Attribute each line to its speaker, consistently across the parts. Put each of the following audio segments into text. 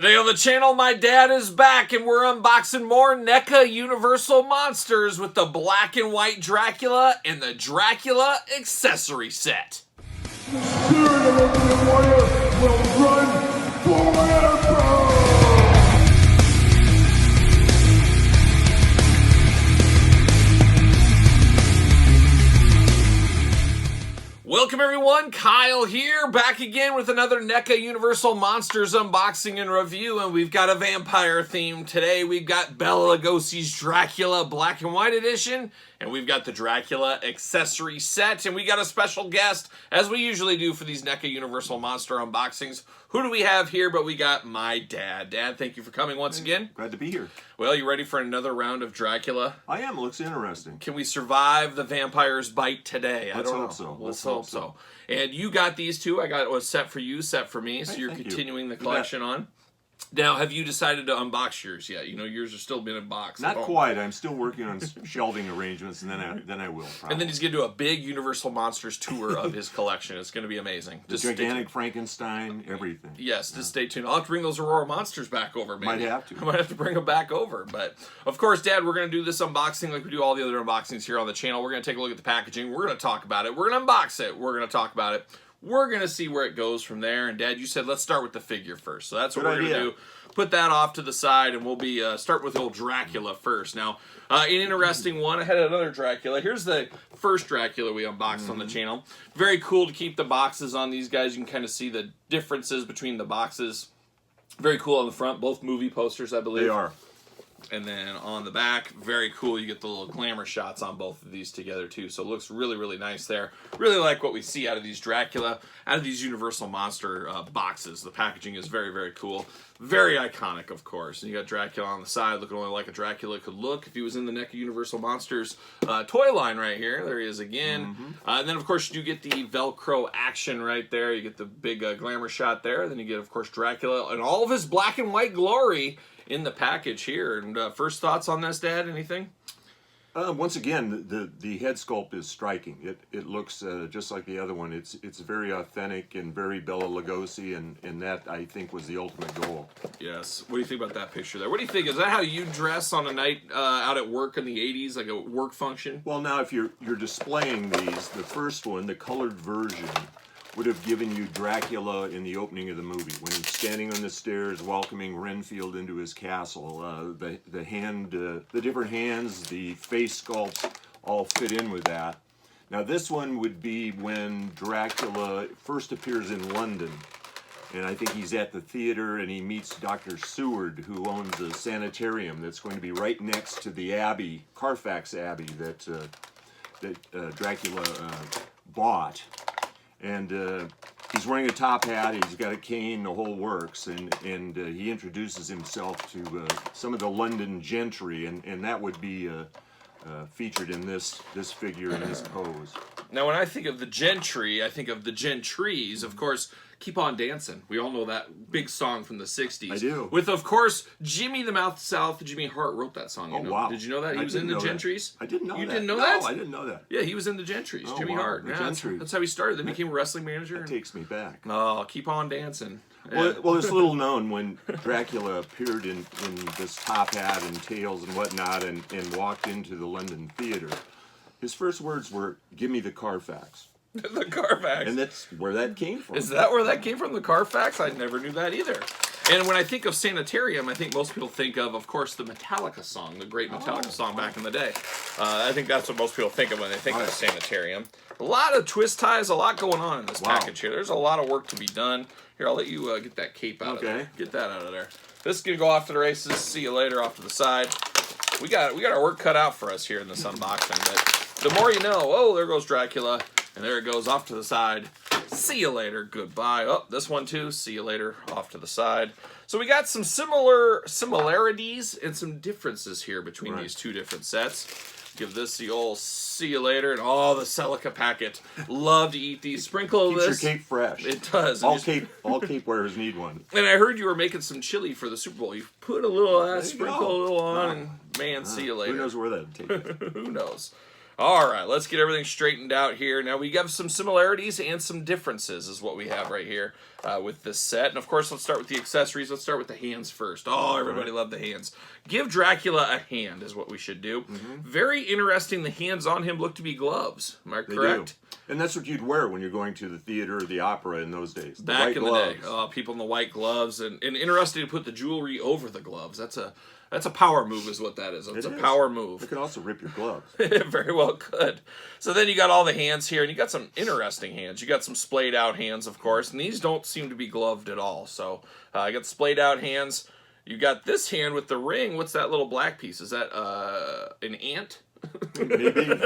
Speaker 1: Today on the channel, my dad is back and we're unboxing more NECA Universal Monsters with the black and white Dracula and the Dracula accessory set.
Speaker 2: The spirit of Ultimate Warrior will run forever!
Speaker 1: Welcome everyone, Kyle here, back again with another NECA Universal Monsters unboxing and review, and we've got a vampire theme today. We've got Bela Lugosi's Dracula Black and White Edition, and we've got the Dracula accessory set, and we got a special guest, as we usually do for these NECA Universal Monster unboxings. Who do we have here? But we got my dad. Dad, thank you for coming once again.
Speaker 3: Glad to be here.
Speaker 1: Well, you ready for another round of Dracula?
Speaker 3: I am. It looks interesting.
Speaker 1: Can we survive the vampire's bite today?
Speaker 3: Let's hope so.
Speaker 1: Let's hope so. And you got these two. I got a set for you, set for me. So
Speaker 3: hey,
Speaker 1: you're continuing the collection on. Now, have you decided to unbox yours yet? You know, yours are still being unboxed.
Speaker 3: Not quite. I'm still working on shelving arrangements, and then I will. Probably.
Speaker 1: And then he's going to do a big Universal Monsters tour of his collection. It's going to be amazing.
Speaker 3: The gigantic Frankenstein, everything.
Speaker 1: Yes, just stay tuned. I'll have to bring those Aurora Monsters back over, maybe.
Speaker 3: Might have to.
Speaker 1: I might have to bring them back over. But, of course, Dad, we're going to do this unboxing like we do all the other unboxings here on the channel. We're going to take a look at the packaging. We're going to talk about it. We're going to unbox it. We're going to talk about it. We're going to see where it goes from there. And, Dad, you said let's start with the figure first. So that's what we're going to do. Put that off to the side, and we'll be start with old Dracula first. Now, an interesting one. I had another Dracula. Here's the first Dracula we unboxed on the channel. Very cool to keep the boxes on these guys. You can kind of see the differences between the boxes. Very cool on the front. Both movie posters, I believe.
Speaker 3: They are.
Speaker 1: And then on the back, very cool. You get the little glamour shots on both of these together, too. So it looks really, really nice there. Really like what we see out of these Dracula, out of these Universal Monster boxes. The packaging is very, very cool. Very iconic, of course. And you got Dracula on the side, looking only like a Dracula could look if he was in the NECA Universal Monsters toy line right here. There he is again. And then, of course, you do get the Velcro action right there. You get the big glamour shot there. Then you get, of course, Dracula and all of his black and white glory in the package here. And first thoughts on this, Dad? Anything?
Speaker 3: Once again, the head sculpt is striking. It looks just like the other one. It's very authentic and very Bela Lugosi, and that, I think, was the ultimate goal.
Speaker 1: Yes. What do you think about that picture there? What do you think? Is that how you dress on a night out at work in the 80s, like a work function?
Speaker 3: Well, now, if you're displaying these, the first one, the colored version, would have given you Dracula in the opening of the movie when he's standing on the stairs welcoming Renfield into his castle. The different hands, the face sculpt all fit in with that. Now this one would be when Dracula first appears in London, and I think he's at the theater and he meets Dr. Seward, who owns a sanitarium that's going to be right next to the Abbey, Carfax Abbey, that Dracula bought. And he's wearing a top hat, he's got a cane, the whole works, and he introduces himself to some of the London gentry, and that would be featured in this figure in this pose.
Speaker 1: Now, when I think of the gentry, I think of the gentries, of course. Keep On Dancing. We all know that big song from the 60s.
Speaker 3: I do.
Speaker 1: With, of course, Jimmy the Mouth South. Jimmy Hart wrote that song.
Speaker 3: Oh, wow.
Speaker 1: Did you know that? He was in the Gentries?
Speaker 3: I didn't know that.
Speaker 1: You didn't know that?
Speaker 3: No, I didn't know that.
Speaker 1: Yeah, he was in the Gentries.
Speaker 3: Oh,
Speaker 1: Jimmy
Speaker 3: wow.
Speaker 1: Hart.
Speaker 3: The
Speaker 1: Yeah,
Speaker 3: Gentry.
Speaker 1: that's how he started. Then became a wrestling manager.
Speaker 3: That takes me back.
Speaker 1: Oh, Keep On Dancing.
Speaker 3: Well, it's little known when Dracula appeared in this top hat and tails and whatnot and walked into the London theater. His first words were, "Give me the Carfax."
Speaker 1: The Carfax.
Speaker 3: And that's where that came from.
Speaker 1: Is that where that came from, the Carfax? I never knew that either. And when I think of Sanitarium, I think most people think of course, the Metallica song, the great Metallica song back in the day. I think that's what most people think of when they think of Sanitarium. A lot of twist ties, a lot going on in this package here. There's a lot of work to be done. Here, I'll let you get that cape out of there. Get that out of there. This is going to go off to the races. See you later off to the side. We got our work cut out for us here in this unboxing. But the more you know. Oh, there goes Dracula. And there it goes off to the side. See you later. Goodbye. Oh, this one too. See you later. Off to the side. So we got some similarities and some differences here between these two different sets. Give this the old see you later. And oh, the Celica packet. Love to eat these. Sprinkle
Speaker 3: Keeps
Speaker 1: this.
Speaker 3: your cake fresh.
Speaker 1: It does.
Speaker 3: All cape wearers need one.
Speaker 1: And I heard you were making some chili for the Super Bowl. You put a little sprinkle a little on, and man, see you later.
Speaker 3: Who knows where that'd take you?
Speaker 1: Who knows? All right, let's get everything straightened out here. Now, we have some similarities and some differences is what we have right here with this set. And, of course, let's start with the accessories. Let's start with the hands first. Oh, everybody loved the hands. Give Dracula a hand is what we should do. Very interesting. The hands on him look to be gloves. Am I correct?
Speaker 3: And that's what you'd wear when you're going to the theater or the opera in those days.
Speaker 1: Back in the day. People in the white gloves. And interesting to put the jewelry over the gloves. That's a power move is what that is. It's a power move.
Speaker 3: It can also rip your gloves.
Speaker 1: Very well could. So then you got all the hands here, and you got some interesting hands. You got some splayed out hands, of course, and these don't seem to be gloved at all. So I got splayed out hands. You got this hand with the ring. What's that little black piece? Is that an ant?
Speaker 3: Maybe.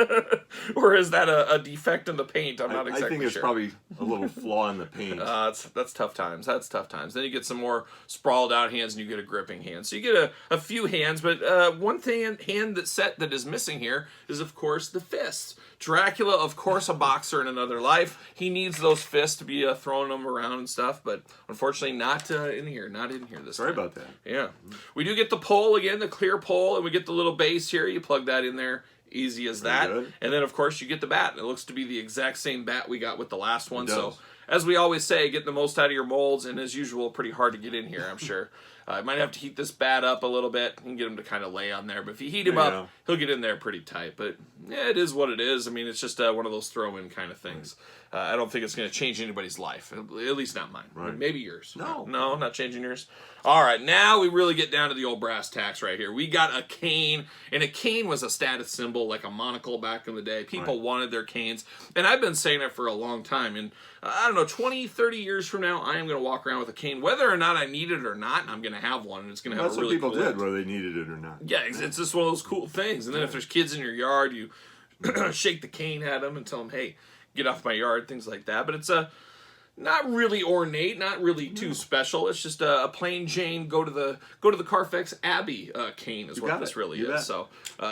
Speaker 1: Or is that a defect in the paint? I'm not exactly sure.
Speaker 3: I think it's probably a little flaw in the paint.
Speaker 1: That's tough times. That's tough times. Then you get some more sprawled out hands, and you get a gripping hand. So you get a few hands, but one hand that is missing here is, of course, the fists. Dracula, of course, a boxer in another life. He needs those fists to be throwing them around and stuff, but unfortunately not in here. Not in here this time.
Speaker 3: Sorry about that.
Speaker 1: Yeah. We do get the pole again, the clear pole, and we get the little base here. You plug that in there. Easy as that. And then, of course, you get the bat. It looks to be the exact same bat we got with the last one. So, as we always say, get the most out of your molds, and as usual, pretty hard to get in here, I'm sure. You might have to heat this bat up a little bit and get him to kind of lay on there. But if you heat him up, he'll get in there pretty tight. But, yeah, it is what it is. I mean, it's just one of those throw-in kind of things. I don't think it's going to change anybody's life, at least not mine. Right. Maybe yours. No, not changing yours. All right, now we really get down to the old brass tacks right here. We got a cane, and a cane was a status symbol, like a monocle back in the day. People wanted their canes, and I've been saying it for a long time. And I don't know, 20, 30 years from now, I am going to walk around with a cane. Whether or not I need it or not, I'm going to have one, and it's going to have a really cool
Speaker 3: That's what people did, whether they needed it or not.
Speaker 1: Yeah, it's just one of those cool things. And then if there's kids in your yard, you shake the cane at them and tell them, hey, get off my yard, things like that. But it's not really ornate, not really too special. It's just a plain Jane go to the Carfax Abbey cane is what this really is. So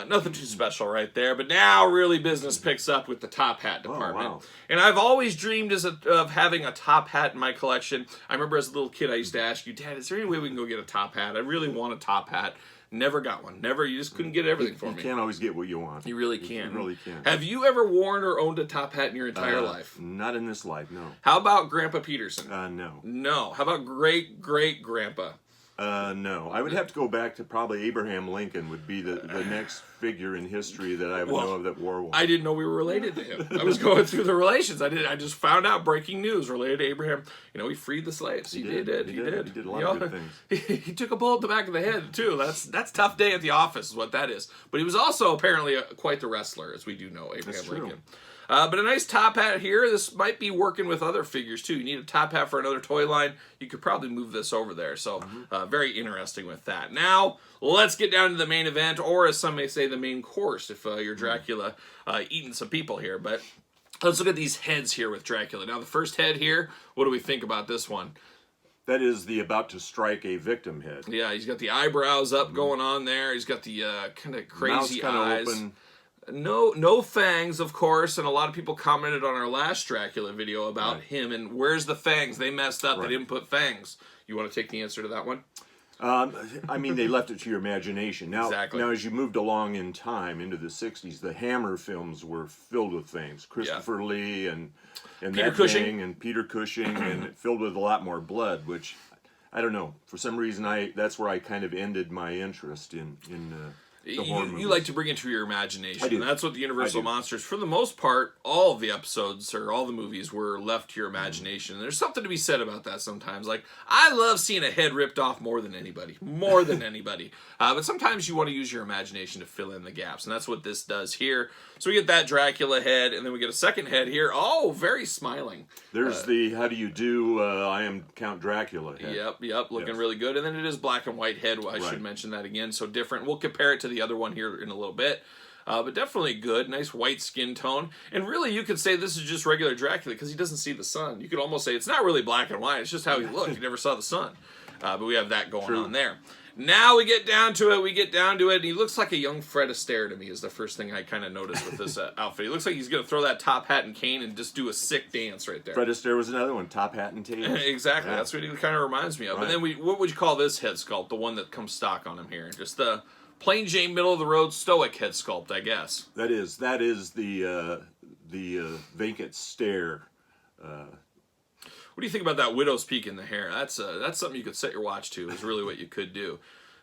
Speaker 1: nothing too special right there. But now really business picks up with the top hat department. Oh, wow. And I've always dreamed of having a top hat in my collection. I remember as a little kid I used to ask you, Dad, is there any way we can go get a top hat? I really want a top hat. Never got one. Never. You just couldn't get everything for me.
Speaker 3: You can't always get what you want.
Speaker 1: You really can't.
Speaker 3: You really can't.
Speaker 1: Have you ever worn or owned a top hat in your entire life?
Speaker 3: Not in this life, no.
Speaker 1: How about Grandpa Peterson?
Speaker 3: No.
Speaker 1: No. How about great-great-grandpa?
Speaker 3: No. I would have to go back to probably Abraham Lincoln would be the next figure in history that I would know of that wore one.
Speaker 1: I didn't know we were related to him. I was going through the relations. I just found out breaking news related to Abraham. You know, he freed the slaves. He did. He did
Speaker 3: a lot of good things.
Speaker 1: He took a bullet in the back of the head, too. That's tough day at the office is what that is. But he was also apparently quite the wrestler, as we do know, Abraham Lincoln. But a nice top hat here. This might be working with other figures, too. You need a top hat for another toy line. You could probably move this over there. So, very interesting with that. Now, let's get down to the main event, or as some may say, the main course, if you're Dracula eating some people here. But let's look at these heads here with Dracula. Now, the first head here, what do we think about this one?
Speaker 3: That is the about to strike a victim head.
Speaker 1: Yeah, he's got the eyebrows up going on there. He's got the kind of crazy eyes. Open. No fangs, of course, and a lot of people commented on our last Dracula video about him, and where's the fangs? They messed up. They didn't put fangs. You want to take the answer to that one?
Speaker 3: I mean, they left it to your imagination. Now, now, as you moved along in time into the 60s, the Hammer films were filled with fangs. Christopher Lee and
Speaker 1: Peter Cushing.
Speaker 3: And Peter Cushing, and filled with a lot more blood, which, I don't know. For some reason, that's where I kind of ended my interest in
Speaker 1: You like to bring it to your imagination. And that's what the Universal Monsters, for the most part, all of the episodes or all the movies were left to your imagination. And there's something to be said about that sometimes. Like, I love seeing a head ripped off more than anybody. More than anybody. But sometimes you want to use your imagination to fill in the gaps. And that's what this does here. So we get that Dracula head, and then we get a second head here. Oh, very smiling.
Speaker 3: There's the how do you do, I am Count Dracula head.
Speaker 1: Yep, looking really good. And then it is black and white head. I should mention that again. So different. We'll compare it to the other one here in a little bit. But definitely good. Nice white skin tone. And really, you could say this is just regular Dracula because he doesn't see the sun. You could almost say it's not really black and white. It's just how he looked. He never saw the sun. But we have that going on there. Now we get down to it, and he looks like a young Fred Astaire to me is the first thing I kind of noticed with this outfit. He looks like he's going to throw that top hat and cane and just do a sick dance right there.
Speaker 3: Fred Astaire was another one, top hat and tails.
Speaker 1: Exactly, that's what he kind of reminds me of. And then what would you call this head sculpt, the one that comes stock on him here? Just the plain Jane, middle of the road, Stoic head sculpt, I guess.
Speaker 3: That is the vacant stare.
Speaker 1: What do you think about that widow's peak in the hair? That's something you could set your watch to. Is really what you could do.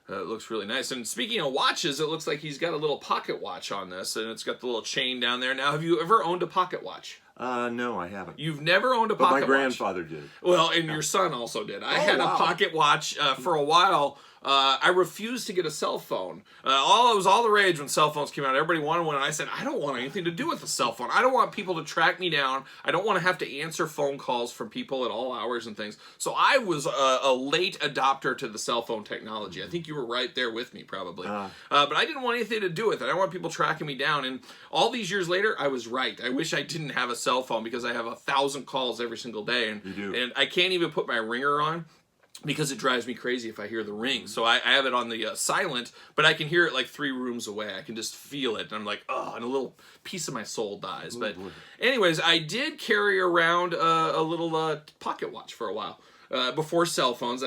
Speaker 1: It looks really nice. And speaking of watches, it looks like he's got a little pocket watch on this, and it's got the little chain down there. Now, have you ever owned a pocket watch?
Speaker 3: No, I haven't.
Speaker 1: You've never owned a
Speaker 3: But
Speaker 1: pocket
Speaker 3: my
Speaker 1: watch?
Speaker 3: grandfather did.
Speaker 1: Well, and your son also did. I had
Speaker 3: wow.
Speaker 1: a pocket watch for a while. I refused to get a cell phone. It was all the rage when cell phones came out. Everybody wanted one, and I said, I don't want anything to do with a cell phone. I don't want people to track me down. I don't want to have to answer phone calls from people at all hours and things. So I was a late adopter to the cell phone technology. I think you were right there with me, probably. But I didn't want anything to do with it. I don't want people tracking me down. And all these years later, I was right. I wish I didn't have a cell phone because I have 1,000 calls every single day. And,
Speaker 3: You do.
Speaker 1: And I can't even put my ringer on, because it drives me crazy if I hear the ring. So I have it on the silent, but I can hear it like 3 rooms away. I can just feel it, and I'm like, oh, and a little piece of my soul dies. But anyways, I did carry around a little pocket watch for a while. Before cell phones,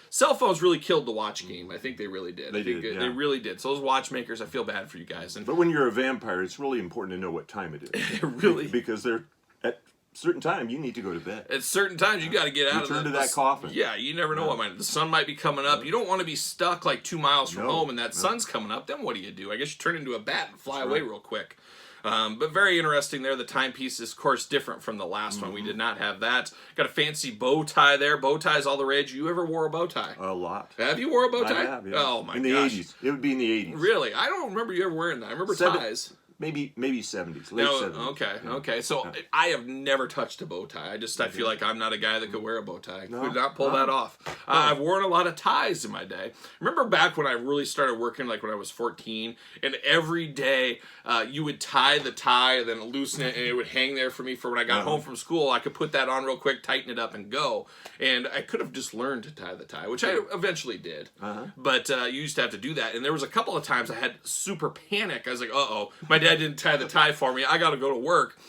Speaker 1: cell phones really killed the watch game. I think they really did. They really did. So those watchmakers, I feel bad for you guys.
Speaker 3: But when you're a vampire, it's really important to know what time it is.
Speaker 1: Really?
Speaker 3: Because they're at certain time you need to go to bed.
Speaker 1: At certain times, you got to get out
Speaker 3: Return
Speaker 1: of
Speaker 3: to that coffin.
Speaker 1: Yeah, you never know what the sun might be coming up. You don't want to be stuck like 2 miles from home and that sun's coming up. Then what do? I guess you turn into a bat and fly away real quick. But very interesting there. The timepiece is, of course, different from the last one. We did not have that. Got a fancy bow tie there. Bow tie's all the rage. You ever wore a bow tie?
Speaker 3: A lot.
Speaker 1: Have you wore a bow tie?
Speaker 3: I have, yeah.
Speaker 1: Oh, my gosh.
Speaker 3: In the 80s. It would be in the 80s.
Speaker 1: Really? I don't remember you ever wearing that. I remember ties.
Speaker 3: Maybe 70s, late 70s.
Speaker 1: Okay. So I have never touched a bow tie. I feel like I'm not a guy that could wear a bow tie.
Speaker 3: No.
Speaker 1: Could not pull that off. I've worn a lot of ties in my day. Remember back when I really started working, like when I was 14, and every day you would tie the tie and then loosen it, and it would hang there for me for when I got home from school. I could put that on real quick, tighten it up, and go. And I could have just learned to tie the tie, which I eventually did. But you used to have to do that. And there was a couple of times I had super panic. I was like, uh-oh, my dad didn't tie the tie for me. I got to go to work.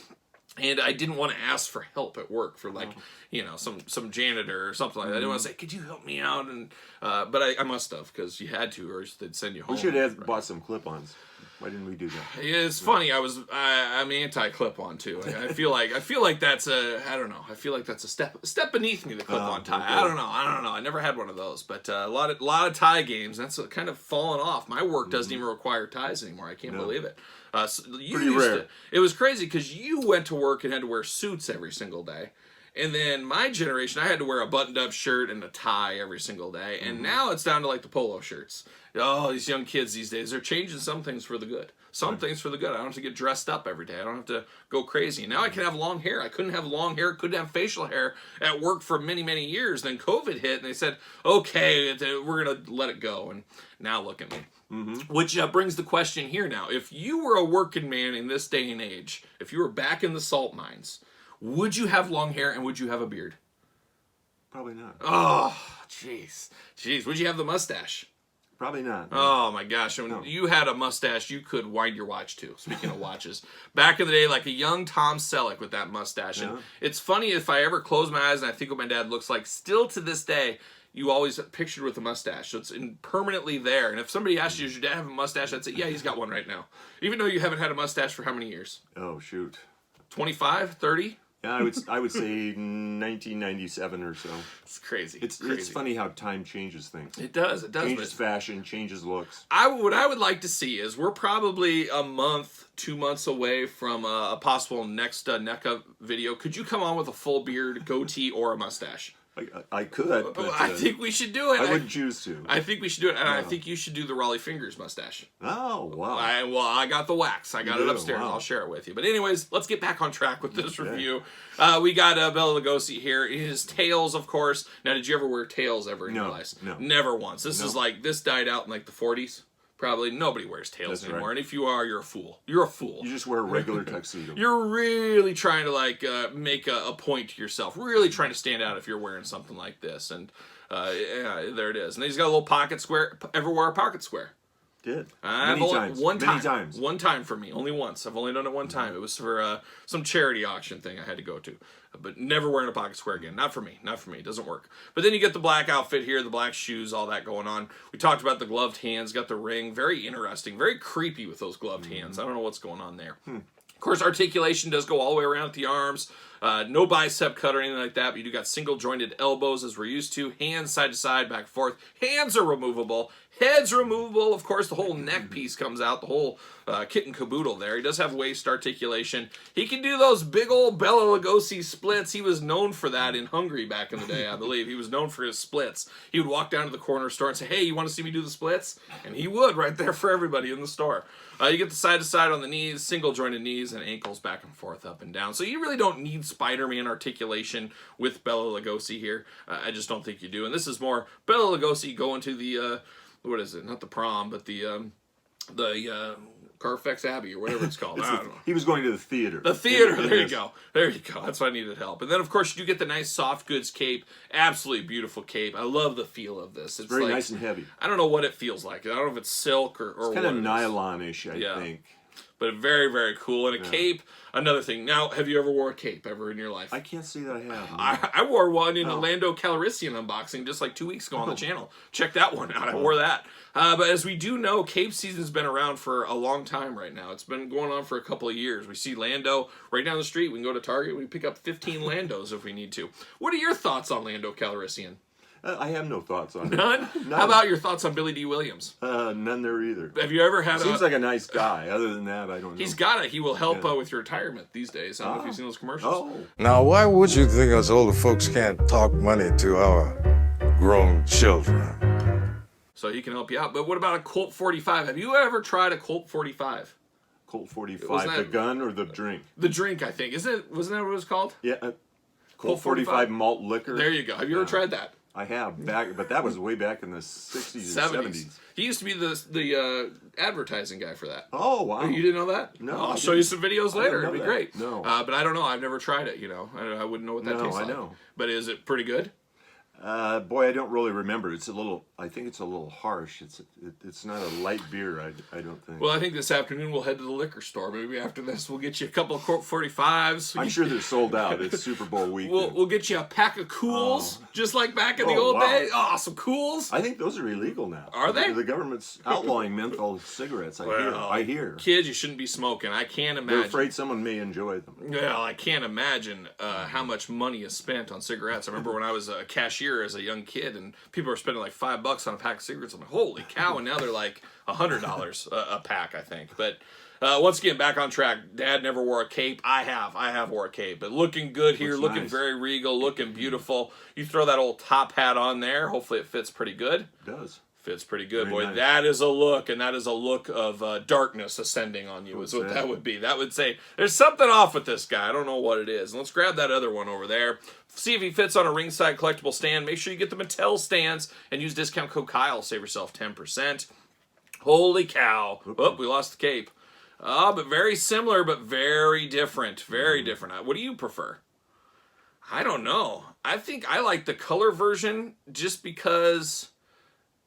Speaker 1: And I didn't want to ask for help at work for some janitor or something like that. I didn't want to say, could you help me out? And but I must have, because you had to, or they'd send you home.
Speaker 3: We should have bought some clip-ons. Why didn't we do that?
Speaker 1: It's funny. I'm anti clip-on too. I feel like that's I don't know. I feel like that's a step beneath me. The clip-on tie.
Speaker 3: Okay.
Speaker 1: I don't know. I never had one of those. But a lot of tie games. That's kind of fallen off. My work doesn't even require ties anymore. I can't believe it. So
Speaker 3: Pretty rare.
Speaker 1: It was crazy because you went to work and had to wear suits every single day. And then my generation, I had to wear a buttoned-up shirt and a tie every single day. And now it's down to like the polo shirts. Oh, these young kids these days, they're changing some things for the good. Some things for the good. I don't have to get dressed up every day. I don't have to go crazy. Now I can have long hair. I couldn't have long hair, couldn't have facial hair at work for many, many years. Then COVID hit, and they said, okay, we're going to let it go. And now look at me. Which brings the question here now. If you were a working man in this day and age, if you were back in the salt mines, would you have long hair and would you have a beard?
Speaker 3: Probably not.
Speaker 1: Oh, jeez. Would you have the mustache?
Speaker 3: Probably not.
Speaker 1: Oh my gosh, when you had a mustache, you could wind your watch too. Speaking of watches, back in the day, like a young Tom Selleck with that mustache. And it's funny, if I ever close my eyes and I think what my dad looks like, still to this day, you always pictured with a mustache. So it's permanently there. And if somebody asked you, does your dad have a mustache? I'd say, yeah, he's got one right now. Even though you haven't had a mustache for how many years?
Speaker 3: Oh, shoot.
Speaker 1: 25, 30?
Speaker 3: Yeah, I would say 1997 or so.
Speaker 1: It's crazy.
Speaker 3: It's funny how time changes things.
Speaker 1: It does.
Speaker 3: Changes fashion, changes looks.
Speaker 1: What I would like to see is we're probably a month, 2 months away from a possible next NECA video. Could you come on with a full beard, goatee, or a mustache?
Speaker 3: I could, but
Speaker 1: I think we should do it.
Speaker 3: I wouldn't choose to.
Speaker 1: I think we should do it, and I think you should do the Raleigh Fingers mustache.
Speaker 3: Oh, wow.
Speaker 1: I got the wax. I got it upstairs.
Speaker 3: Wow.
Speaker 1: I'll share it with you. But anyways, let's get back on track with this review. We got Bela Lugosi here. His tails, of course. Now, did you ever wear tails ever in your life?
Speaker 3: No.
Speaker 1: Never once. This died out in like the 40s. Probably nobody wears tails anymore. Right. And if you are, you're a fool. You're a fool.
Speaker 3: You just wear a regular tuxedo.
Speaker 1: You're really trying to make a point to yourself. Really trying to stand out if you're wearing something like this. And yeah, there it is. And he's got a little pocket square. Ever wear a pocket square?
Speaker 3: Did.
Speaker 1: I've
Speaker 3: Many
Speaker 1: only,
Speaker 3: times.
Speaker 1: One time.
Speaker 3: Many times.
Speaker 1: One time for me. Only once. I've only done it one time. It was for some charity auction thing I had to go to. But never wearing a pocket square again. Not for me. Not for me. It doesn't work. But then you get the black outfit here, the black shoes, all that going on. We talked about the gloved hands, got the ring. Very interesting. Very creepy with those gloved hands. I don't know what's going on there. Of course, articulation does go all the way around at the arms. No bicep cut or anything like that, but you do got single jointed elbows as we're used to. Hands side to side, back and forth. Hands are removable. Head's removable. Of course, the whole neck piece comes out, the whole kit and caboodle there. He does have waist articulation. He can do those big old Bela Lugosi splits. He was known for that in Hungary back in the day, I believe. He was known for his splits. He would walk down to the corner store and say, hey, you want to see me do the splits? And he would right there for everybody in the store. You get the side to side on the knees, single jointed knees and ankles back and forth, up and down. So you really don't need Spider-Man articulation with Bela Lugosi here. I just don't think you do. And this is more Bela Lugosi going to the, what is it? Not the prom, but the Carfax Abbey or whatever it's called. I don't know.
Speaker 3: He was going to the theater.
Speaker 1: The theater. There you go. There you go. That's why I needed help. And then, of course, you do get the nice soft goods cape. Absolutely beautiful cape. I love the feel of this. It's
Speaker 3: very
Speaker 1: like,
Speaker 3: nice and heavy.
Speaker 1: I don't know what it feels like. I don't know if it's silk or
Speaker 3: It's kind of
Speaker 1: what it is.
Speaker 3: nylon-ish, I think.
Speaker 1: But very, very cool. And a cape, another thing. Now, have you ever wore a cape ever in your life?
Speaker 3: I can't say that I have.
Speaker 1: I wore one in a Lando Calrissian unboxing just like 2 weeks ago on the channel. Check that one out. I wore that. But as we do know, cape season's been around for a long time right now. It's been going on for a couple of years. We see Lando right down the street. We can go to Target. We can pick up 15 Landos if we need to. What are your thoughts on Lando Calrissian?
Speaker 3: I have no thoughts on it.
Speaker 1: None? How about your thoughts on Billy D. Williams?
Speaker 3: None there either.
Speaker 1: Have you ever had
Speaker 3: Seems like a nice guy. Other than that, I don't know.
Speaker 1: He's got it. He will help with your retirement these days. I don't know if you've seen those commercials.
Speaker 3: Oh.
Speaker 4: Now, why would you think us older folks can't talk money to our grown children?
Speaker 1: So he can help you out. But what about a Colt 45? Have you ever tried a Colt 45?
Speaker 3: Colt 45,
Speaker 1: Wasn't
Speaker 3: the
Speaker 1: that-
Speaker 3: gun or the drink?
Speaker 1: The drink, I think. Wasn't that what it was called?
Speaker 3: Yeah.
Speaker 1: Colt
Speaker 3: Colt 45 malt liquor.
Speaker 1: There you go. Have you ever tried that?
Speaker 3: I have, but that was way back in the 60s and 70s.
Speaker 1: He used to be the advertising guy for that.
Speaker 3: Oh, wow.
Speaker 1: You didn't know that?
Speaker 3: No,
Speaker 1: I'll
Speaker 3: I
Speaker 1: show you
Speaker 3: didn't.
Speaker 1: some videos
Speaker 3: I
Speaker 1: later.
Speaker 3: didn't
Speaker 1: It'd be
Speaker 3: know
Speaker 1: great.
Speaker 3: that. No.
Speaker 1: But I don't know. I've never tried it, I wouldn't know what that tastes like.
Speaker 3: I know.
Speaker 1: But is it pretty good?
Speaker 3: Boy, I don't really remember. I think it's a little harsh. It's not a light beer, I don't think.
Speaker 1: Well, I think this afternoon we'll head to the liquor store. Maybe after this we'll get you a couple of Colt 45s.
Speaker 3: I'm sure they're sold out. It's Super Bowl weekend.
Speaker 1: We'll get you a pack of Cools, just like back in the
Speaker 3: Oh,
Speaker 1: old
Speaker 3: wow.
Speaker 1: days. Oh, some Cools.
Speaker 3: I think those are illegal now.
Speaker 1: Are they?
Speaker 3: The government's outlawing menthol cigarettes. I hear.
Speaker 1: Kids, you shouldn't be smoking. I can't imagine.
Speaker 3: They're afraid someone may enjoy them.
Speaker 1: Well, I can't imagine how much money is spent on cigarettes. I remember when I was a cashier as a young kid, and people were spending like $5 on a pack of cigarettes. I'm like, holy cow! And now they're like $100 a pack, I think. But once again, back on track. Dad never wore a cape. I have wore a cape, but looking good here,
Speaker 3: Looks
Speaker 1: looking
Speaker 3: nice.
Speaker 1: very regal, looking beautiful. You throw that old top hat on there. Hopefully, it fits pretty good.
Speaker 3: It does.
Speaker 1: Fits pretty good,
Speaker 3: Very
Speaker 1: boy.
Speaker 3: nice.
Speaker 1: That is a look, and that is a look of darkness ascending on you, is what
Speaker 3: sad.
Speaker 1: that would be. That would say, there's something off with this guy. I don't know what it is. And let's grab that other one over there. See if he fits on a ringside collectible stand. Make sure you get the Mattel stands and use discount code Kyle. Save yourself 10%. Holy cow. Oh, we lost the cape. But very similar, but very different. Very different. What do you prefer? I don't know. I think I like the color version just because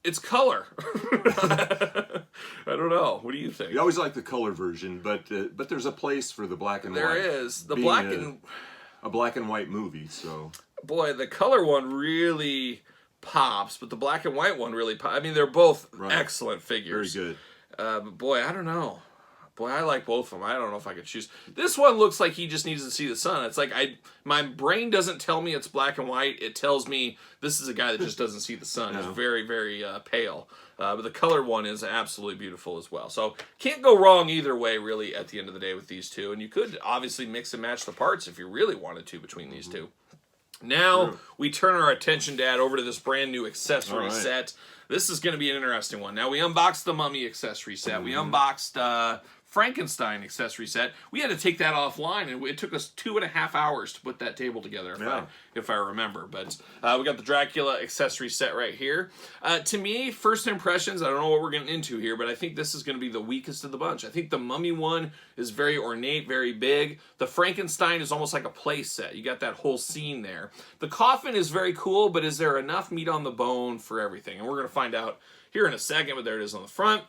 Speaker 1: it's color. I don't know. What do you think?
Speaker 3: You always like the color version, but there's a place for the black and white.
Speaker 1: There is. The
Speaker 3: being
Speaker 1: black and...
Speaker 3: a black and white movie, so
Speaker 1: Boy, the color one really pops, but the black and white one really pops. I mean, they're both excellent figures.
Speaker 3: very good.
Speaker 1: But boy, I don't know. Boy, I like both of them. I don't know if I could choose. This one looks like he just needs to see the sun. It's like my brain doesn't tell me it's black and white. It tells me this is a guy that just doesn't see the sun. He's very, very pale. But the colored one is absolutely beautiful as well. So can't go wrong either way, really, at the end of the day with these two. And you could obviously mix and match the parts if you really wanted to between these two. Now we turn our attention, Dad, over to this brand new accessory set. This is going to be an interesting one. Now we unboxed the Mummy accessory set. We unboxed Frankenstein accessory set. We had to take that offline, and it took us 2.5 hours to put that table together, if I remember. But we got the Dracula accessory set right here. To me, first impressions, I don't know what we're getting into here, but I think this is going to be the weakest of the bunch. I think the Mummy one is very ornate, very big. The Frankenstein is almost like a play set. You got that whole scene there. The coffin is very cool, but is there enough meat on the bone for everything? And we're going to find out here in a second, but there it is on the front.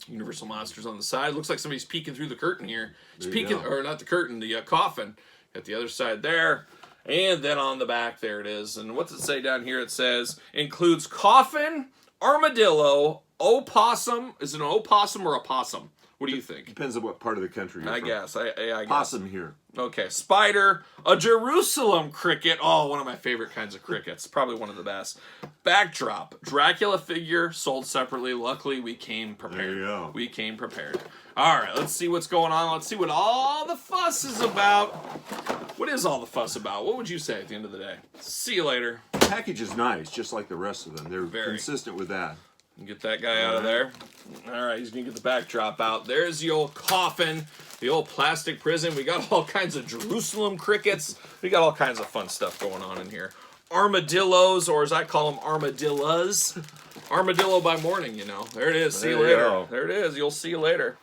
Speaker 1: Universal Monsters on the side. Looks like somebody's peeking through the curtain here. He's peeking, or not the curtain, the coffin. Got the other side there. And then on the back, there it is. And what's it say down here? It says, includes coffin, armadillo, opossum. Is it an opossum or a possum? What do you think?
Speaker 3: Depends on what part of the country you're
Speaker 1: I
Speaker 3: from.
Speaker 1: guess. I guess.
Speaker 3: Possum here.
Speaker 1: Okay, spider, a Jerusalem cricket. Oh, one of my favorite kinds of crickets. Probably one of the best. Backdrop, Dracula figure sold separately. Luckily, we came prepared.
Speaker 3: There you go.
Speaker 1: We came prepared. All right, let's see what's going on. Let's see what all the fuss is about. What is all the fuss about? What would you say at the end of the day? See you later.
Speaker 3: The package is nice, just like the rest of them. They're
Speaker 1: Very.
Speaker 3: consistent with that.
Speaker 1: Get that guy out of there. All right, he's going to get the backdrop out. There's the old coffin, the old plastic prison. We got all kinds of Jerusalem crickets. We got all kinds of fun stuff going on in here. Armadillos, or as I call them, armadillas. Armadillo by morning, you know. There it is. See you
Speaker 3: There you
Speaker 1: later.
Speaker 3: go.
Speaker 1: There it is. You'll see you later.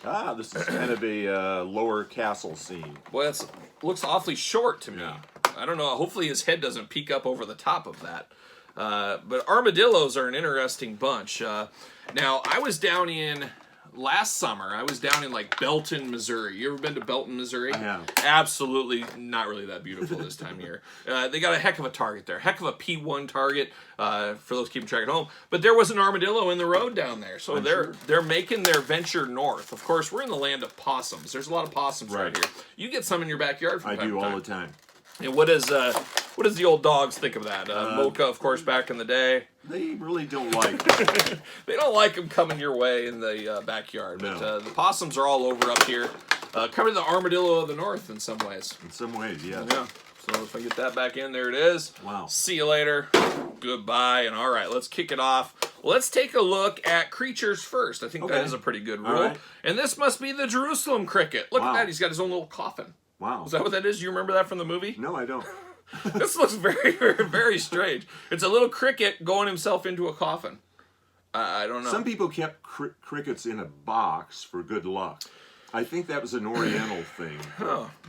Speaker 3: Ah, this is kind of a lower castle scene.
Speaker 1: Well, it looks awfully short to me.
Speaker 3: Yeah.
Speaker 1: I don't know. Hopefully his head doesn't peek up over the top of that. But armadillos are an interesting bunch. Now, I was down in, last summer, I was down in like Belton, Missouri. You ever been to Belton, Missouri?
Speaker 3: I have.
Speaker 1: Absolutely not really that beautiful this time of year. They got a heck of a target there. Heck of a P1 target for those keeping track at home. But there was an armadillo in the road down there. So they're making their venture north. Of course, we're in the land of possums. There's a lot of possums right here. You get some in your backyard from
Speaker 3: I
Speaker 1: time
Speaker 3: do
Speaker 1: to time.
Speaker 3: all the time.
Speaker 1: And what does the old dogs think of that? Mocha, of course, back in the day.
Speaker 3: They really don't like it.
Speaker 1: They don't like them coming your way in the backyard. But
Speaker 3: No.
Speaker 1: the possums are all over up here. Kind of the armadillo of the north in some ways.
Speaker 3: In some ways, yes.
Speaker 1: Yeah. So if I get that back in, there it is.
Speaker 3: Wow.
Speaker 1: See you later. Goodbye. And all right, let's kick it off. Let's take a look at creatures first. I think that
Speaker 3: Okay.
Speaker 1: is a pretty good
Speaker 3: All
Speaker 1: rule.
Speaker 3: right.
Speaker 1: And this must be the Jerusalem cricket. Look at
Speaker 3: Wow.
Speaker 1: that. He's got his own little coffin.
Speaker 3: Wow.
Speaker 1: Is that what that is? You remember that from the movie?
Speaker 3: No, I don't.
Speaker 1: This looks very, very, very strange. It's a little cricket going himself into a coffin. I don't know.
Speaker 3: Some people kept crickets in a box for good luck. I think that was an Oriental thing,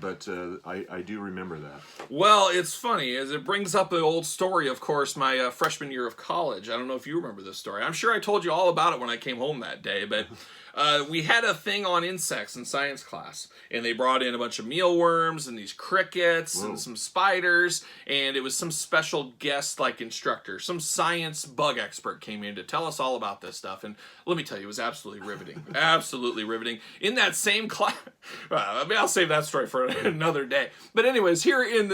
Speaker 3: but I do remember that.
Speaker 1: Well, it's funny, as it brings up the old story, of course, my freshman year of college. I don't know if you remember this story. I'm sure I told you all about it when I came home that day, but we had a thing on insects in science class, and they brought in a bunch of mealworms and these crickets and some spiders, and it was some special guest like instructor, some science bug expert came in to tell us all about this stuff, and let me tell you, it was absolutely riveting. Absolutely riveting. In that same class, I'll save that story for another day. But anyways, here in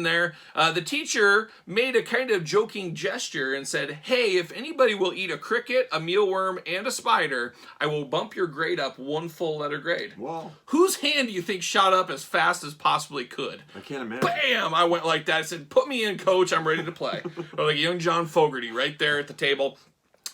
Speaker 1: there, the teacher made a kind of joking gesture and said, hey, if anybody will eat a cricket, a mealworm, and a spider, I will bump your grade up one full letter grade.
Speaker 3: Wow.
Speaker 1: Whose hand do you think shot up as fast as possibly could?
Speaker 3: I can't imagine.
Speaker 1: Bam! I went like that. I said, put me in, coach. I'm ready to play. Like young John Fogerty right there at the table.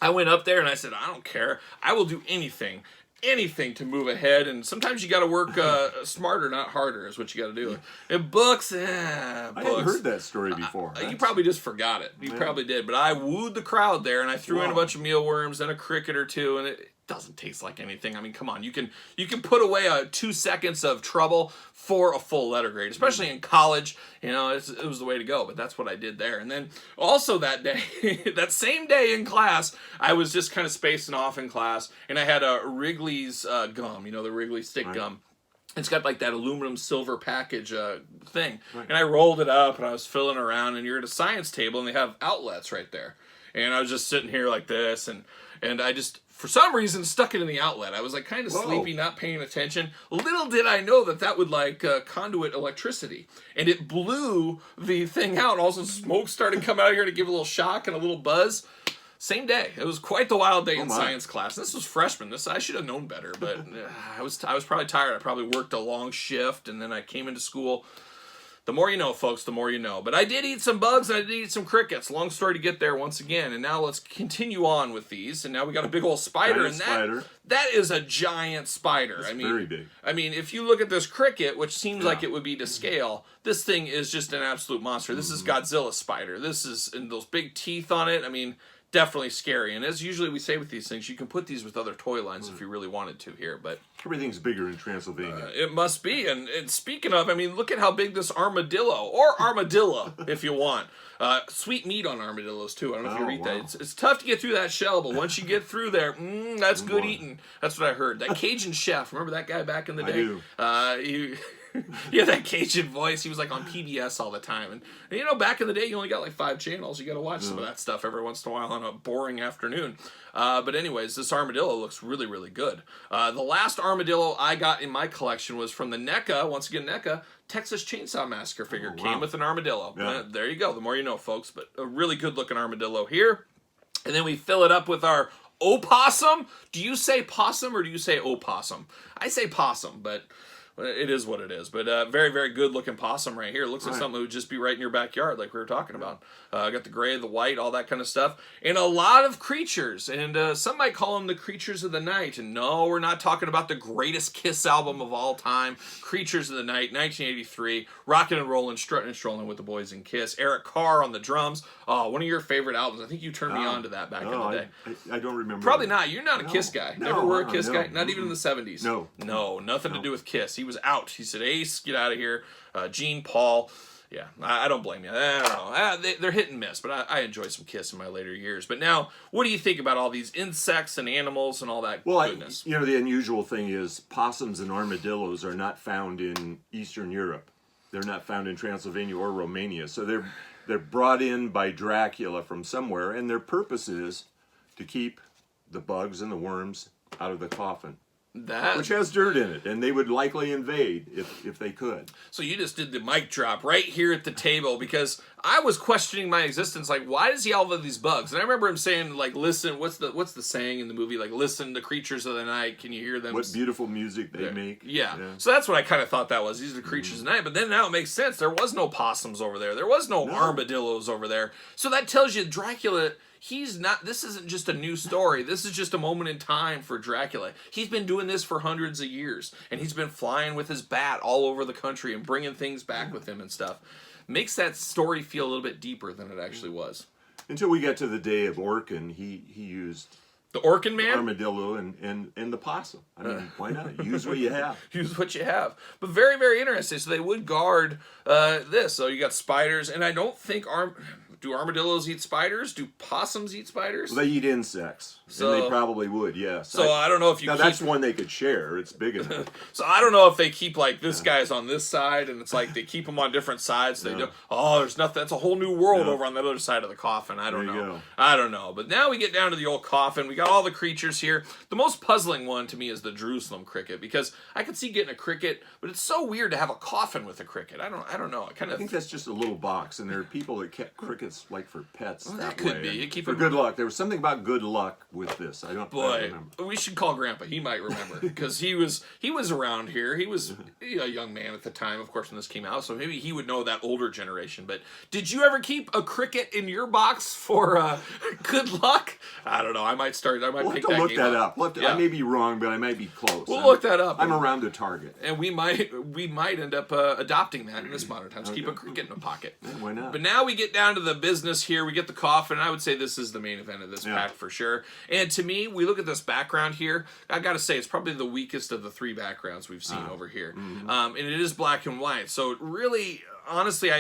Speaker 1: I went up there and I said, I don't care. I will do anything to move ahead. And sometimes you got to work smarter, not harder, is what you got to do. And books,
Speaker 3: I hadn't heard that story before.
Speaker 1: You probably just forgot it. You probably did. But I wooed the crowd there, and I threw in a bunch of mealworms and a cricket or two, and it doesn't taste like anything. I mean, come on. You can put away 2 seconds of trouble for a full letter grade, especially in college. You know, it was the way to go, but that's what I did there. And then also that day, that same day in class, I was just kind of spacing off in class, and I had a Wrigley's gum, you know, the Wrigley stick gum. It's got like that aluminum silver package thing. Right. And I rolled it up, and I was filling around, and you're at a science table, and they have outlets right there. And I was just sitting here like this, and I just, for some reason, stuck it in the outlet. I was like kind of sleepy, not paying attention. Little did I know that would like conduit electricity. And it blew the thing out. Also, smoke started coming out of here to give a little shock and a little buzz. Same day. It was quite the wild day in science class. This was freshman. I should have known better, but I was probably tired. I probably worked a long shift, and then I came into school The more you know, folks, the more you know. But I did eat some bugs and I did eat some crickets. Long story to get there once again. And now let's continue on with these. And now we got a big old spider. That is a giant spider.
Speaker 3: It's very big.
Speaker 1: I mean, if you look at this cricket, which seems like it would be to scale, this thing is just an absolute monster. This is Godzilla spider. This is, and those big teeth on it. I mean, definitely scary. And as usually we say with these things, you can put these with other toy lines if you really wanted to here. But
Speaker 3: everything's bigger in Transylvania.
Speaker 1: It must be. And speaking of, I mean, look at how big this armadillo, or armadillo if you want. Sweet meat on armadillos too. I don't know if you eat that. It's tough to get through that shell, but once you get through there, that's good eating. That's what I heard. That Cajun chef, remember that guy back in the day?
Speaker 3: I do.
Speaker 1: He had that Cajun voice. He was like on PBS all the time. And you know, back in the day, you only got like 5 channels. You got to watch some of that stuff every once in a while on a boring afternoon. But anyways, this armadillo looks really, really good. The last armadillo I got in my collection was from the NECA, once again NECA, Texas Chainsaw Massacre figure. Came with an armadillo.
Speaker 3: Yeah.
Speaker 1: There you go. The more you know, folks. But a really good looking armadillo here. And then we fill it up with our opossum. Do you say possum or do you say opossum? I say possum, but it is what it is. But very, very good looking possum right here. It looks like something that would just be right in your backyard like we were talking about. Got the gray, the white, all that kind of stuff. And a lot of creatures. And some might call them the creatures of the night. And no, we're not talking about the greatest Kiss album of all time. Creatures of the Night, 1983. Rockin' and Rollin', Struttin' and Strollin' with the Boys in Kiss. Eric Carr on the drums. Oh, one of your favorite albums. I think you turned me on to that back in the day.
Speaker 3: I don't remember.
Speaker 1: Probably not. You're not a Kiss guy. Never were a Kiss guy. Not even in the 70s.
Speaker 3: No,
Speaker 1: nothing to do with Kiss. He was out. He said, Ace, get out of here. Gene, Paul. Yeah, I don't blame you. I don't know. They're hit and miss, but I enjoy some Kiss in my later years. But now, what do you think about all these insects and animals and all that goodness?
Speaker 3: The unusual thing is possums and armadillos are not found in Eastern Europe. They're not found in Transylvania or Romania. So they're brought in by Dracula from somewhere, and their purpose is to keep the bugs and the worms out of the coffin. Which has dirt in it, and they would likely invade if they could.
Speaker 1: So you just did the mic drop right here at the table, because I was questioning my existence. Like, why does he have all these bugs? And I remember him saying, like, listen, what's the saying in the movie? Like, listen, the creatures of the night, can you hear them?
Speaker 3: What beautiful music they make.
Speaker 1: Yeah. So that's what I kind of thought that was. These are the creatures of the night. But then now it makes sense. There was no possums over there. There was no armadillos over there. So that tells you Dracula... this isn't just a new story. This is just a moment in time for Dracula. He's been doing this for hundreds of years, and he's been flying with his bat all over the country and bringing things back with him and stuff. Makes that story feel a little bit deeper than it actually was.
Speaker 3: Until we get to the day of Orkin, he used
Speaker 1: the Orkin man,
Speaker 3: armadillo, and the possum. I mean, why not? Use what you have.
Speaker 1: Use what you have. But very, very interesting. So they would guard this. So you got spiders, and I don't think do armadillos eat spiders? Do possums eat spiders?
Speaker 3: Well, they eat insects. So, and they probably would, yes.
Speaker 1: So I don't know if you
Speaker 3: now that's one they could share. It's big enough.
Speaker 1: So I don't know if they keep, like, this guy's on this side, and it's like they keep them on different sides. So they do, there's nothing. That's a whole new world over on that other side of the coffin. I don't know. I don't know. But now we get down to the old coffin. We got all the creatures here. The most puzzling one to me is the Jerusalem cricket, because I could see getting a cricket, but it's so weird to have a coffin with a cricket. I don't know.
Speaker 3: I think that's just a little box, and there are people that kept crickets like for pets.
Speaker 1: Well, that could be. You keep
Speaker 3: for good luck. There was something about good luck with this. I don't remember.
Speaker 1: We should call Grandpa. He might remember, because he was around here. He was a young man at the time, of course, when this came out. So maybe he would know that older generation. But did you ever keep a cricket in your box for good luck? I don't know. I might start. I might
Speaker 3: we'll
Speaker 1: pick
Speaker 3: have to
Speaker 1: that
Speaker 3: look
Speaker 1: game
Speaker 3: that
Speaker 1: up.
Speaker 3: up. I may be wrong, but I might be close.
Speaker 1: We'll look that up.
Speaker 3: I'm around to Target,
Speaker 1: and we might end up adopting that in this modern times. Keep a cricket in a pocket.
Speaker 3: Yeah, why not?
Speaker 1: But now we get down to the business here. We get the coffin. I would say this is the main event of this pack for sure. And to me, we look at this background here. I got to say, it's probably the weakest of the 3 backgrounds we've seen over here. And it is black and white. So it really, honestly,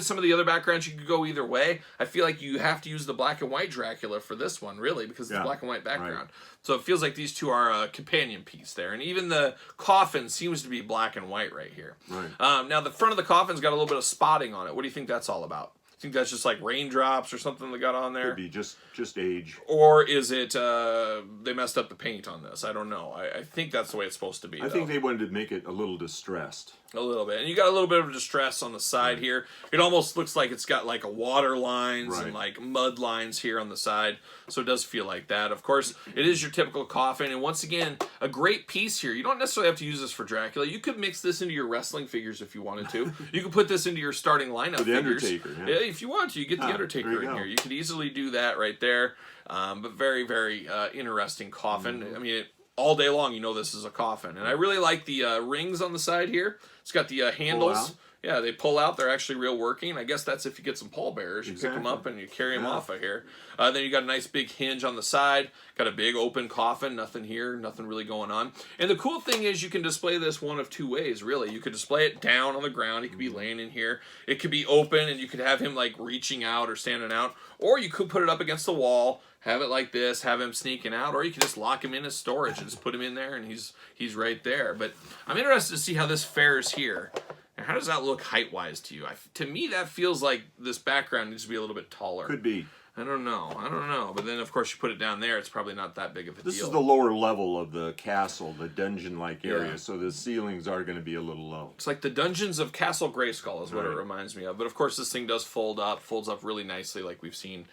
Speaker 1: some of the other backgrounds, you could go either way. I feel like you have to use the black and white Dracula for this one, really, because it's black and white background. Right. So it feels like these two are a companion piece there. And even the coffin seems to be black and white right here.
Speaker 3: Right.
Speaker 1: Now, the front of the coffin's got a little bit of spotting on it. What do you think that's all about? I think that's just like raindrops or something that got on there.
Speaker 3: Could be just age.
Speaker 1: Or is it they messed up the paint on this? I don't know. I think that's the way it's supposed to be.
Speaker 3: I think they wanted to make it a little distressed.
Speaker 1: A little bit. And you got a little bit of distress on the side here. It almost looks like it's got like a water lines and like mud lines here on the side. So it does feel like that. Of course, it is your typical coffin. And once again, a great piece here. You don't necessarily have to use this for Dracula. You could mix this into your wrestling figures if you wanted to. You could put this into your starting lineup
Speaker 3: For the
Speaker 1: figures.
Speaker 3: Undertaker.
Speaker 1: Yeah, if you want to. You get the Undertaker in here. You could easily do that right there. But very, very interesting coffin. I mean, all day long, you know this is a coffin. And I really like the rings on the side here. It's got the handles. Yeah, they pull out. They're actually real working. I guess that's if you get some pallbearers. You pick them up and you carry them off of here. Then you got a nice big hinge on the side. Got a big open coffin. Nothing here. Nothing really going on. And the cool thing is you can display this one of two ways, really. You could display it down on the ground. He could be laying in here. It could be open and you could have him like reaching out or standing out. Or you could put it up against the wall. Have it like this, have him sneaking out, or you can just lock him in his storage and just put him in there and he's right there. But I'm interested to see how this fares here. And how does that look height-wise to you? To me, that feels like this background needs to be a little bit taller.
Speaker 3: Could be.
Speaker 1: I don't know. But then, of course, you put it down there, it's probably not that big of a deal.
Speaker 3: This is the lower level of the castle, the dungeon-like area, so the ceilings are going to be a little low.
Speaker 1: It's like the dungeons of Castle Grayskull is what it reminds me of. But, of course, this thing does folds up really nicely like we've seen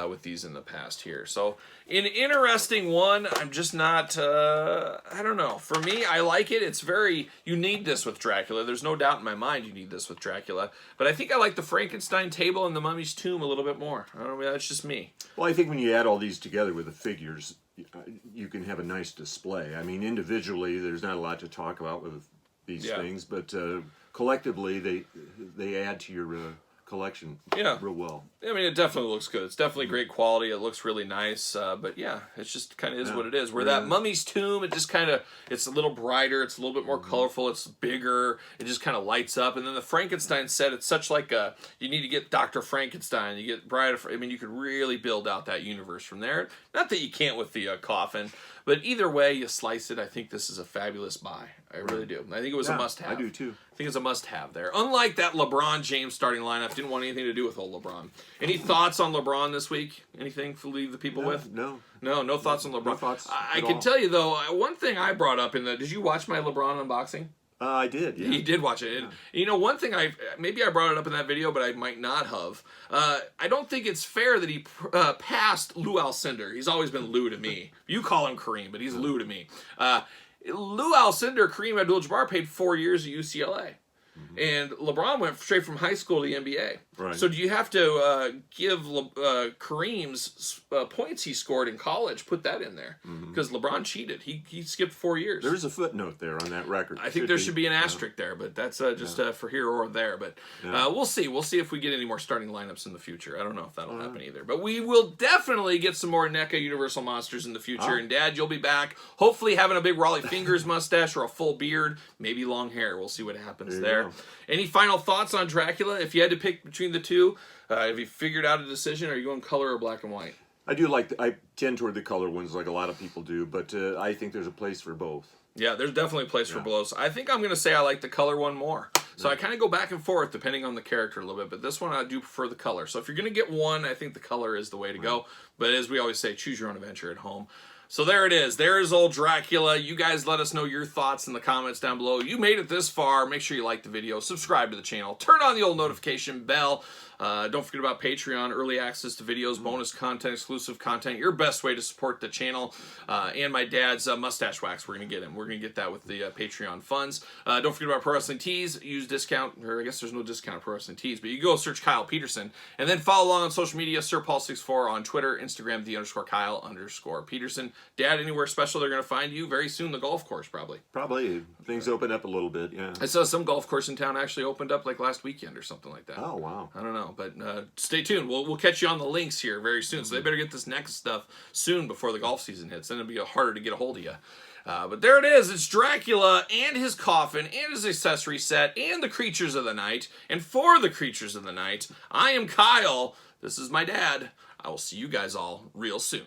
Speaker 1: with these in the past here. So, an interesting one. I'm just not, I don't know. For me, I like it. It's very, you need this with Dracula. There's no doubt in my mind you need this with Dracula. But I think I like the Frankenstein table and the Mummy's tomb a little bit more. I don't know, that's just me.
Speaker 3: Well, I think when you add all these together with the figures, you can have a nice display. I mean, individually, there's not a lot to talk about with these things, but collectively, they add to your collection real well.
Speaker 1: I mean, it definitely looks good. It's definitely great quality. It looks really nice. But yeah, it's just kind of is what it is. Where that Mummy's tomb, it just kind of, it's a little brighter. It's a little bit more colorful. It's bigger. It just kind of lights up. And then the Frankenstein set, it's such like a, you need to get Dr. Frankenstein. You get Bride. I mean, you could really build out that universe from there. Not that you can't with the coffin, but either way you slice it, I think this is a fabulous buy. I really do. I think it was a must-have.
Speaker 3: I do too.
Speaker 1: I think it's a must-have there. Unlike that LeBron James starting lineup, didn't want anything to do with old LeBron. Any thoughts on LeBron this week? Anything to leave the people with?
Speaker 3: No
Speaker 1: thoughts on LeBron.
Speaker 3: No thoughts
Speaker 1: I can tell you though, one thing I brought up did you watch my LeBron unboxing?
Speaker 3: I did, yeah.
Speaker 1: He did watch it. And, you know, one thing maybe I brought it up in that video, but I might not have. I don't think it's fair that he passed Lou Alcindor. He's always been Lou to me. You call him Kareem, but he's Lou to me. Lou Alcindor, Kareem Abdul-Jabbar paid 4 years at UCLA. And LeBron went straight from high school to the NBA.
Speaker 3: Right.
Speaker 1: So do you have to give Kareem's points he scored in college, put that in there? Because LeBron cheated. He skipped 4 years.
Speaker 3: There's a footnote there on that record.
Speaker 1: I think there should be an asterisk there, but that's just for here or there. But we'll see. We'll see if we get any more starting lineups in the future. I don't know if that'll happen either. But we will definitely get some more NECA Universal Monsters in the future. And Dad, you'll be back. Hopefully having a big Raleigh Fingers mustache or a full beard, maybe long hair. We'll see what happens there. Any final thoughts on Dracula? If you had to pick between the two, have you figured out a decision? Are you going color or black and white?
Speaker 3: I do I tend toward the color ones like a lot of people do, but I think there's a place for both.
Speaker 1: Yeah, there's definitely a place for both. I think I'm going to say I like the color one more. So I kind of go back and forth depending on the character a little bit, but this one I do prefer the color. So if you're going to get one, I think the color is the way to go. But as we always say, choose your own adventure at home. So there it is. There's old Dracula. You guys let us know your thoughts in the comments down below. You made it this far. Make sure you like the video. Subscribe to the channel. Turn on the old notification bell. Don't forget about Patreon. Early access to videos, bonus content, exclusive content. Your best way to support the channel. And my dad's mustache wax. We're going to get him. We're going to get that with the Patreon funds. Don't forget about Pro Wrestling Tees. Use discount. Or I guess there's no discount at Pro Wrestling Tees. But you go search Kyle Peterson. And then follow along on social media. SirPaul64 on Twitter, Instagram, _Kyle_Peterson. Dad, anywhere special they're going to find you? Very soon, the golf course, probably.
Speaker 3: Probably. Things open up a little bit, yeah.
Speaker 1: I saw some golf course in town actually opened up like last weekend or something like that.
Speaker 3: Oh, wow.
Speaker 1: I don't know, but stay tuned. We'll catch you on the links here very soon. So they better get this next stuff soon before the golf season hits. Then it'll be harder to get a hold of you. But there it is. It's Dracula and his coffin and his accessory set and the creatures of the night. And for the creatures of the night, I am Kyle. This is my dad. I will see you guys all real soon.